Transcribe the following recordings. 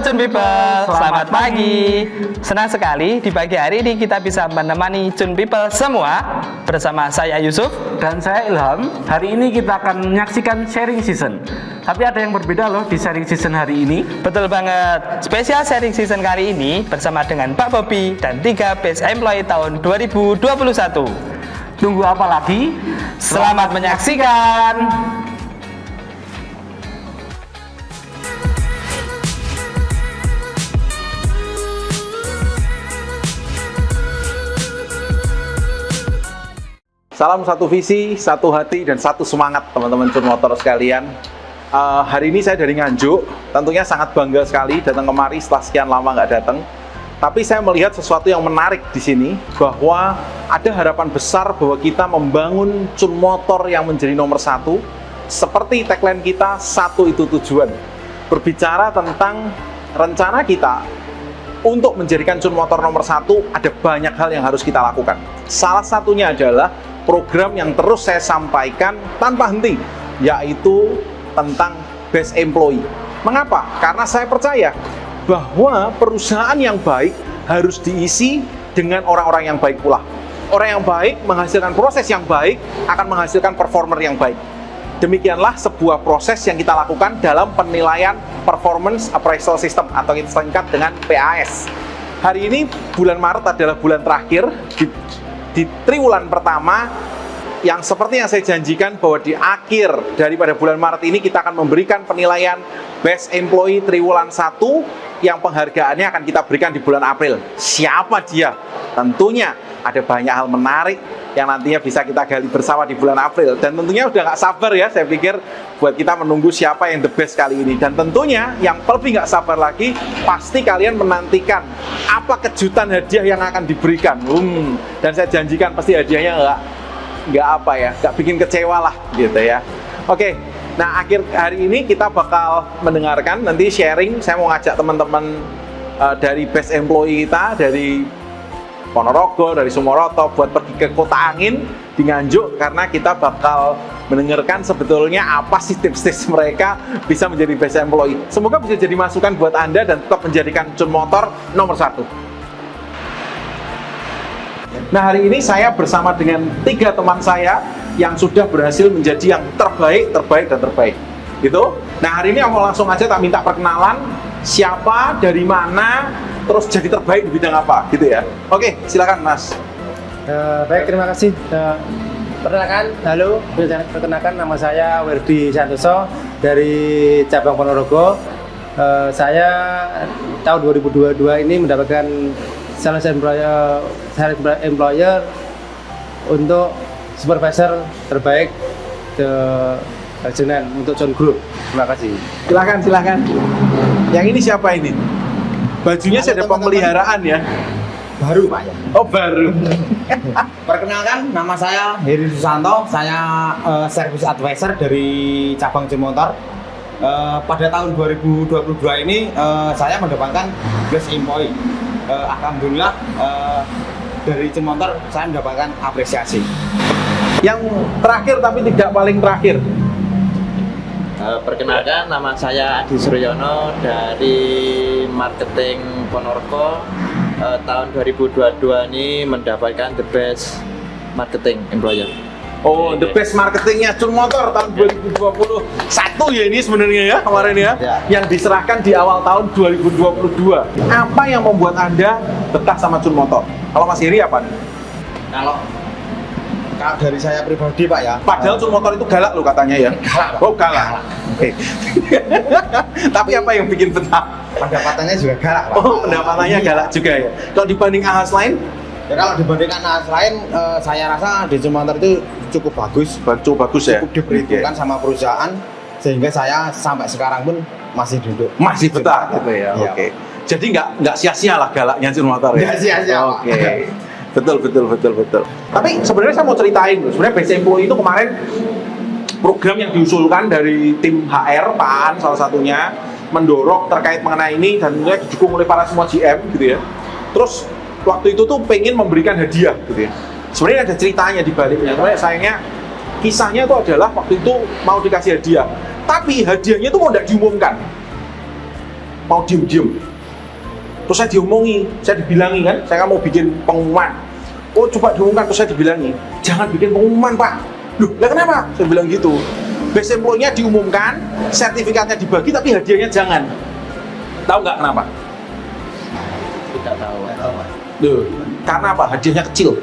Cun People, selamat pagi. Senang sekali di pagi hari ini kita bisa menemani Cun People semua bersama saya Yusuf dan saya Ilham. Hari ini kita akan menyaksikan sharing season. Tapi ada yang berbeda loh di sharing season hari ini. Betul banget. Spesial sharing season kali ini bersama dengan Pak Bobby dan 3 Best Employee tahun 2021. Tunggu apa lagi? Selamat menyaksikan. Salam satu visi, satu hati, dan satu semangat teman-teman Cun Motor sekalian. Hari ini saya dari Nganjuk, tentunya sangat bangga sekali datang kemari setelah sekian lama nggak datang. Tapi saya melihat sesuatu yang menarik di sini, bahwa ada harapan besar bahwa kita membangun Cun Motor yang menjadi nomor satu. Seperti tagline kita, satu itu tujuan. Berbicara tentang rencana kita untuk menjadikan Cun Motor nomor satu, ada banyak hal yang harus kita lakukan. Salah satunya adalah program yang terus saya sampaikan tanpa henti, yaitu tentang Best Employee. Mengapa? Karena saya percaya bahwa perusahaan yang baik harus diisi dengan orang-orang yang baik pula. Orang yang baik menghasilkan proses yang baik, akan menghasilkan performer yang baik. Demikianlah sebuah proses yang kita lakukan dalam penilaian Performance Appraisal System atau kita singkat dengan PAS. Hari ini bulan Maret adalah bulan terakhir di triwulan pertama, yang seperti yang saya janjikan bahwa di akhir daripada bulan Maret ini kita akan memberikan penilaian Best Employee triwulan 1 yang penghargaannya akan kita berikan di bulan April. Siapa dia? Tentunya ada banyak hal menarik yang nantinya bisa kita gali bersama di bulan April, dan tentunya udah nggak sabar ya, saya pikir buat kita menunggu siapa yang the best kali ini. Dan tentunya yang lebih nggak sabar lagi, pasti kalian menantikan apa kejutan hadiah yang akan diberikan. Dan saya janjikan pasti hadiahnya nggak bikin kecewa lah gitu ya. Oke, nah akhir hari ini kita bakal mendengarkan nanti sharing. Saya mau ngajak teman-teman dari Best Employee kita dari Ponorogo, dari Sumoroto buat pergi ke Kota Angin di Nganjuk, karena kita bakal mendengarkan sebetulnya apa sih tips-tips mereka bisa menjadi Best Employee. Semoga bisa jadi masukan buat Anda dan tetap menjadikan Cun Motor nomor 1. Nah, hari ini saya bersama dengan 3 teman saya yang sudah berhasil menjadi yang terbaik gitu. Nah, hari ini aku langsung aja tak minta perkenalan, siapa, dari mana, terus jadi terbaik di bidang apa gitu ya. Oke, silakan Mas. Baik, terima kasih. Perkenalkan nama saya Werdi Santoso dari cabang Ponorogo. Saya tahun 2022 ini mendapatkan Sales Employer untuk supervisor terbaik untuk Cun Group. Terima kasih. Silakan. Yang ini siapa ini? Bajunya saya ada pemeliharaan ya. Baru Pak ya. Oh, baru. Perkenalkan, nama saya Heri Susanto. Saya service advisor dari cabang Cun Motor. Pada tahun 2022 ini saya mendapatkan Best Employee. Alhamdulillah dari Cun Motor saya mendapatkan apresiasi. Yang terakhir tapi tidak paling terakhir. Perkenalkan, nama saya Adi Suryono dari marketing Ponorogo. Tahun 2022 ini mendapatkan the best marketing employer. Oh, the best marketingnya Cun Motor tahun 2021 ya ini sebenarnya ya, kemarin ya, yang diserahkan di awal tahun 2022. Apa yang membuat Anda betah sama Cun Motor? Kalau Mas Heri apa nih? Kalau dari saya pribadi Pak ya. Padahal Cun Motor itu galak loh katanya ya. Galak. Oh, galak. Oke. Tapi apa yang bikin betah? Pendapatannya juga galak Pak. Oh, pendapatannya galak juga ya. Kalau dibanding ahas lain? Ya, kalau dibandingkan ahas lain, saya rasa di Cun Motor itu cukup bagus. Bagus ya. Cukup diperhitungkan sama perusahaan, sehingga saya sampai sekarang pun masih duduk. Masih betah gitu ya. Oke. Jadi nggak sia-sia lah galaknya Cun Motor ya. Nggak sia-sia. Oke. Betul. Tapi sebenarnya saya mau ceritain, sebenarnya Best Employee itu kemarin program yang diusulkan dari tim HR, Pak Aan salah satunya, mendorong terkait mengenai ini dan tentunya didukung oleh para semua GM gitu ya. Terus waktu itu tuh pengen memberikan hadiah gitu ya. Sebenarnya ada ceritanya di baliknya. Sayangnya kisahnya itu adalah waktu itu mau dikasih hadiah, tapi hadiahnya itu mau tidak diumumkan. mau diem-diem. Terus saya diomongi, saya dibilangi kan, saya kan mau bikin pengumuman. Oh coba diumumkan, terus saya dibilangi, jangan bikin pengumuman Pak. Loh, lah kenapa? Saya bilang gitu. Best employee-nya diumumkan, sertifikatnya dibagi, tapi hadiahnya jangan. Tahu nggak kenapa? Tidak tahu. Loh, karena apa? Hadiahnya kecil.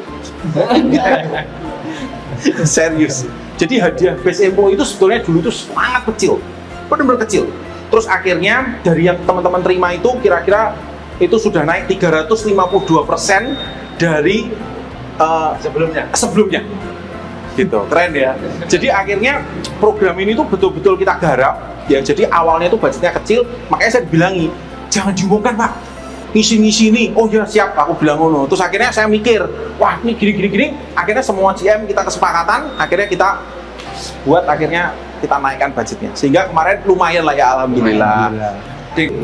Serius. Jadi hadiah best employee itu sebetulnya dulu itu sangat kecil, benar-benar kecil. Terus akhirnya dari yang teman-teman terima itu kira-kira itu sudah naik 352% dari sebelumnya. Gitu, keren ya. Jadi akhirnya program ini tuh betul-betul kita garap ya. Jadi awalnya tuh budgetnya kecil, makanya saya bilangi jangan diumumkan Pak. Ngisi nih, oh ya siap, aku bilang ngono. Terus akhirnya saya mikir, wah ini gini. Akhirnya semua GM kita kesepakatan, akhirnya kita buat akhirnya kita naikkan budgetnya. Sehingga kemarin lumayan lah ya, alhamdulillah.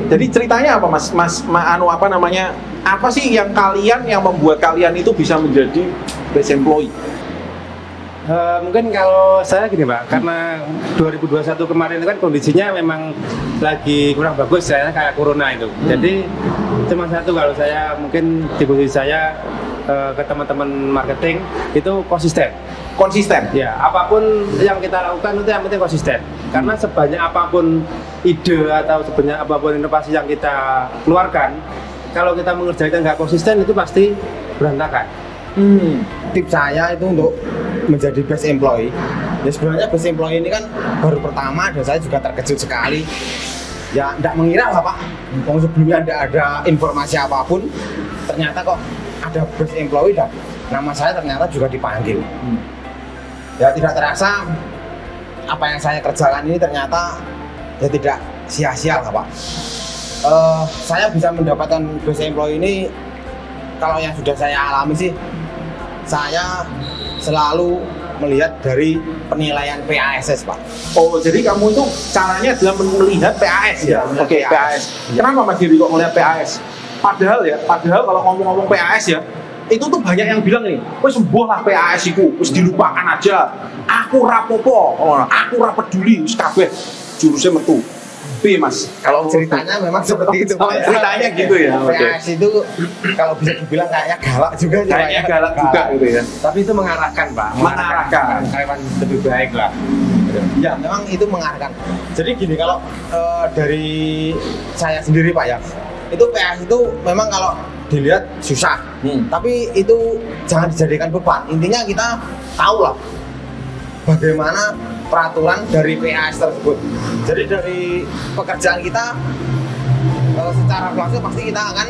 Jadi ceritanya apa Mas? Apa sih yang membuat kalian itu bisa menjadi best employee? Mungkin kalau saya gini Pak, karena 2021 kemarin itu kan kondisinya memang lagi kurang bagus ya, kayak corona itu. Jadi cuma satu, kalau saya mungkin di posisi saya ke teman-teman marketing itu konsisten. Ya, apapun yang kita lakukan itu yang penting konsisten. Karena sebanyak apapun ide atau sebanyak apapun inovasi yang kita keluarkan, kalau kita mengerjakan nggak konsisten itu pasti berantakan. Tips saya itu untuk menjadi best employee, ya sebenarnya best employee ini kan baru pertama dan saya juga terkejut sekali. Ya tidak mengira lah Pak, sebelumnya tidak ada informasi apapun, ternyata kok ada best employee dan nama saya ternyata juga dipanggil. Ya tidak terasa apa yang saya kerjakan ini ternyata ya tidak sia-sia lah Pak. Saya bisa mendapatkan best employee ini, kalau yang sudah saya alami sih, saya selalu melihat dari penilaian PASS Pak. Oh, jadi kamu itu caranya adalah melihat PAS ya? Oke, PAS. Kenapa Mas Giri kok melihat PAS? Padahal kalau ngomong-ngomong PAS ya, itu tuh banyak yang bilang nih, wes sembuh lah PAS iku, wes dilupakan aja. Aku rapopo, aku rapeduli, wes kabeh jurusnya metu. Tapi Mas, Kalau ceritanya memang seperti itu Pak. ceritanya gitu ya. PAS itu kalau bisa dibilang kayaknya galak juga sih, Pak, Kayaknya ya. galak juga gitu ya. Tapi itu mengarahkan Pak, Mengarahkan. karyawan lebih baik lah. Ya, memang itu mengarahkan. Jadi gini, kalau dari saya sendiri Pak ya, itu PAS itu memang kalau dilihat susah, tapi itu jangan dijadikan beban. Intinya kita tahu lah bagaimana peraturan dari PAS tersebut. Jadi dari pekerjaan kita secara langsung pasti kita akan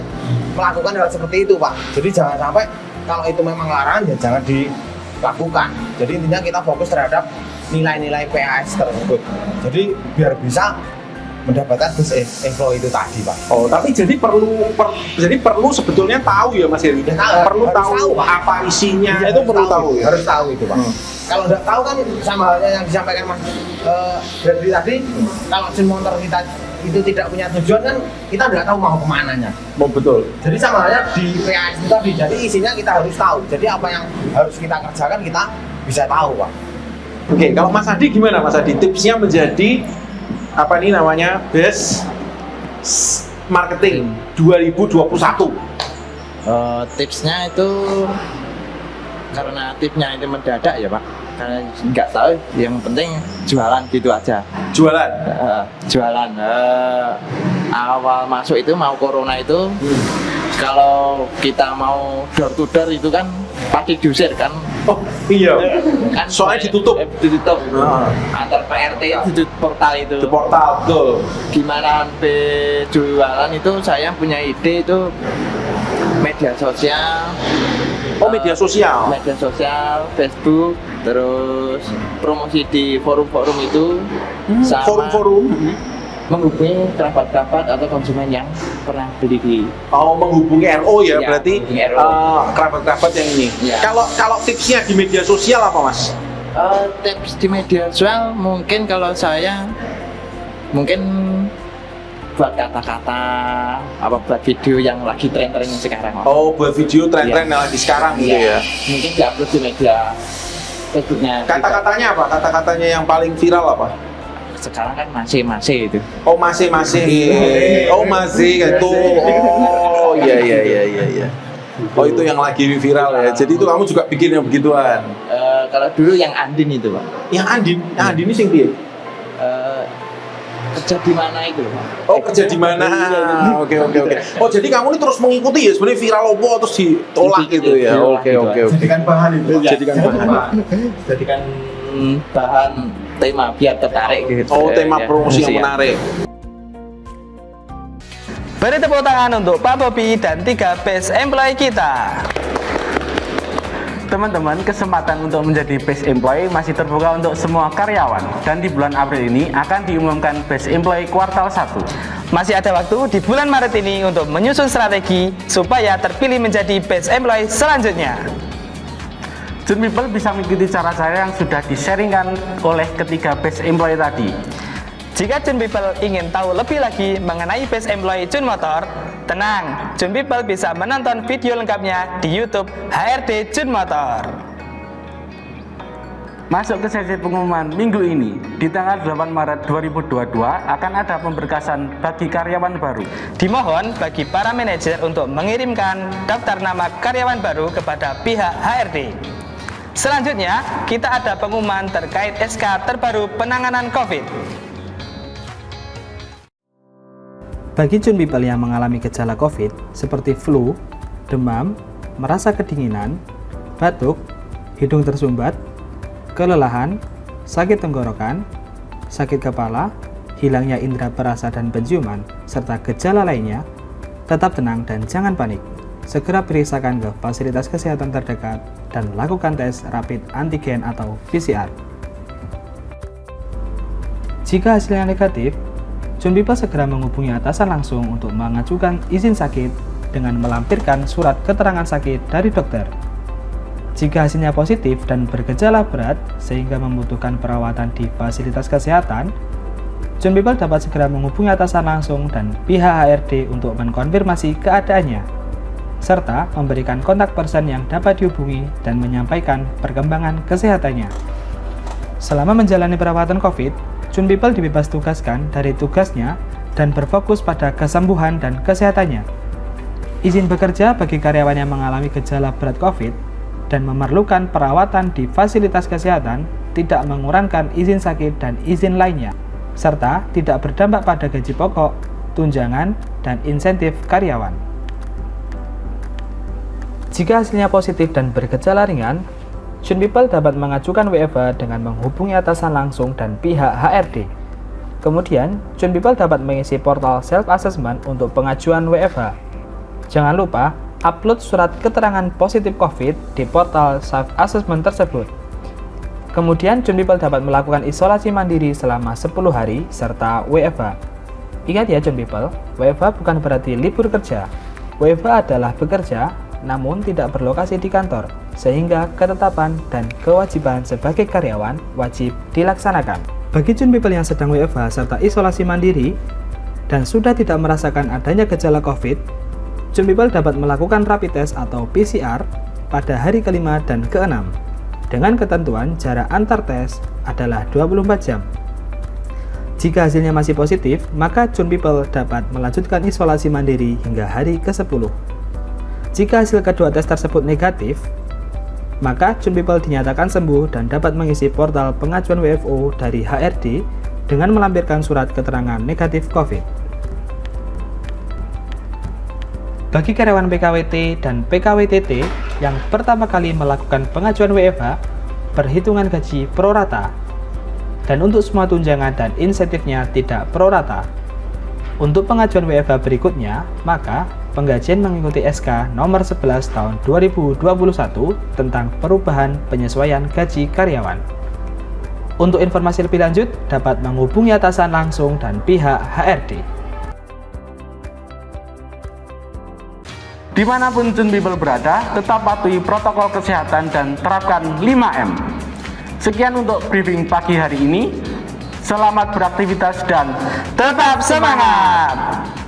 melakukan hal seperti itu Pak. Jadi jangan sampai kalau itu memang larangan ya jangan dilakukan. Jadi intinya kita fokus terhadap nilai-nilai PAS tersebut. Jadi biar bisa mendapatkan best employee itu tadi Pak. Oh, tapi jadi perlu sebetulnya tahu ya Mas Heri. Ya, harus tahu, Pak. Apa isinya Iya, itu perlu tahu ya. Harus tahu itu Pak. Kalau nggak tahu kan sama halnya yang disampaikan Mas Bradley tadi, kalau sin motor kita itu tidak punya tujuan kan kita nggak tahu mau kemananya. Oh, betul. Jadi sama halnya di PAS itu tadi, jadi isinya kita harus tahu. Jadi apa yang harus kita kerjakan kita bisa tahu Pak. Oke, kalau Mas Adi gimana Mas Adi? Tipsnya menjadi apa nih namanya best marketing 2021. Tipsnya itu karena tipsnya itu mendadak ya Pak, karena nggak tahu, yang penting jualan gitu aja. Jualan. Jualan awal masuk itu mau corona itu, kalau kita mau door to door itu kan pasti diusir kan. Oh iya. Kan Soalnya ditutup. Ditutup. Antar PRT di portal itu. Di portal betul. Gimana jualan itu, saya punya ide itu media sosial. Oh, media sosial. Media sosial, Facebook, terus promosi di forum-forum itu, sama Forum-forum. menghubungi kerabat-kerabat atau konsumen yang pernah beli di. Oh, menghubungi RO ya, Iya, berarti menghubungi RO. kerabat-kerabat yang ini. Iya. Kalau tipsnya di media sosial apa Mas? Tips di media sosial mungkin kalau saya buat kata-kata, apa buat video yang lagi tren-tren sekarang. Oh, buat video tren-tren yang lagi sekarang gitu ya. Mungkin diupload di media Facebooknya. Kata-katanya apa? Kata-katanya yang paling viral apa? sekarang kan masih itu. Oh masih. Oh masih gitu. Oh iya. Oh itu yang lagi viral ya. Jadi itu kamu juga bikin yang begituan. Kalau dulu yang Andin itu Pak. Yang Andin ini sing piye? Kerja di mana itu Pak? Oh kerja di mana? Oke. Oh jadi kamu ini terus mengikuti ya sebenarnya viral opo terus ditolak gitu ya. Oke. Jadikan bahan itu. Jadikan bahan. Jadikan bahan tema biar tertarik gitu. Oh tema promosi yang Iya. menarik. Beri tepuk tangan untuk Pak Bobi dan 3 best employee kita. Teman-teman, kesempatan untuk menjadi Best Employee masih terbuka untuk semua karyawan. Dan di bulan April ini akan diumumkan Best Employee kuartal 1. Masih ada waktu di bulan Maret ini untuk menyusun strategi supaya terpilih menjadi best employee selanjutnya. Jun People bisa mengikuti cara-cara yang sudah di-sharingkan oleh ketiga Best Employee tadi. Jika Jun People ingin tahu lebih lagi mengenai best employee Jun Motor, tenang, Jun People bisa menonton video lengkapnya di YouTube HRD Jun Motor. Masuk ke sesi pengumuman minggu ini, di tanggal 8 Maret 2022 akan ada pemberkasan bagi karyawan baru. Dimohon bagi para manajer untuk mengirimkan daftar nama karyawan baru kepada pihak HRD. Selanjutnya, kita ada pengumuman terkait SK terbaru penanganan COVID. Bagi Jun People yang mengalami gejala COVID seperti flu, demam, merasa kedinginan, batuk, hidung tersumbat, kelelahan, sakit tenggorokan, sakit kepala, hilangnya indera perasa dan penciuman, serta gejala lainnya, tetap tenang dan jangan panik. Segera periksakan ke fasilitas kesehatan terdekat dan lakukan tes rapid antigen atau PCR. Jika hasilnya negatif, Jun People segera menghubungi atasan langsung untuk mengajukan izin sakit dengan melampirkan surat keterangan sakit dari dokter. Jika hasilnya positif dan bergejala berat sehingga membutuhkan perawatan di fasilitas kesehatan, Jun People dapat segera menghubungi atasan langsung dan pihak HRD untuk mengkonfirmasi keadaannya, serta memberikan kontak person yang dapat dihubungi dan menyampaikan perkembangan kesehatannya. Selama menjalani perawatan COVID, Jun People dibebas tugaskan dari tugasnya dan berfokus pada kesembuhan dan kesehatannya. Izin bekerja bagi karyawan yang mengalami gejala berat COVID dan memerlukan perawatan di fasilitas kesehatan tidak mengurangkan izin sakit dan izin lainnya, serta tidak berdampak pada gaji pokok, tunjangan, dan insentif karyawan. Jika hasilnya positif dan bergejala ringan, Jun People dapat mengajukan WFH dengan menghubungi atasan langsung dan pihak HRD. Kemudian, Jun People dapat mengisi portal self-assessment untuk pengajuan WFH. Jangan lupa, upload surat keterangan positif COVID di portal self-assessment tersebut. Kemudian, Jun People dapat melakukan isolasi mandiri selama 10 hari serta WFH. Ingat ya Jun People, WFH bukan berarti libur kerja. WFH adalah bekerja, namun tidak berlokasi di kantor, sehingga ketetapan dan kewajiban sebagai karyawan wajib dilaksanakan. Bagi Jun People yang sedang WFH serta isolasi mandiri dan sudah tidak merasakan adanya gejala COVID, Jun People dapat melakukan rapid test atau PCR pada hari ke-5 dan ke-6 dengan ketentuan jarak antar tes adalah 24 jam. Jika hasilnya masih positif, maka Jun People dapat melanjutkan isolasi mandiri hingga hari ke-10. Jika hasil kedua tes tersebut negatif, maka Jun People dinyatakan sembuh dan dapat mengisi portal pengajuan WFO dari HRD dengan melampirkan surat keterangan negatif COVID. Bagi karyawan PKWT dan PKWTT yang pertama kali melakukan pengajuan WFH, perhitungan gaji pro rata, dan untuk semua tunjangan dan insentifnya tidak pro rata. Untuk pengajuan WFH berikutnya, maka penggajian mengikuti SK nomor 11 tahun 2021 tentang perubahan penyesuaian gaji karyawan. Untuk informasi lebih lanjut, dapat menghubungi atasan langsung dan pihak HRD. Dimanapun Jun People berada, tetap patuhi protokol kesehatan dan terapkan 5M. Sekian untuk briefing pagi hari ini. Selamat beraktivitas dan Tetap semangat!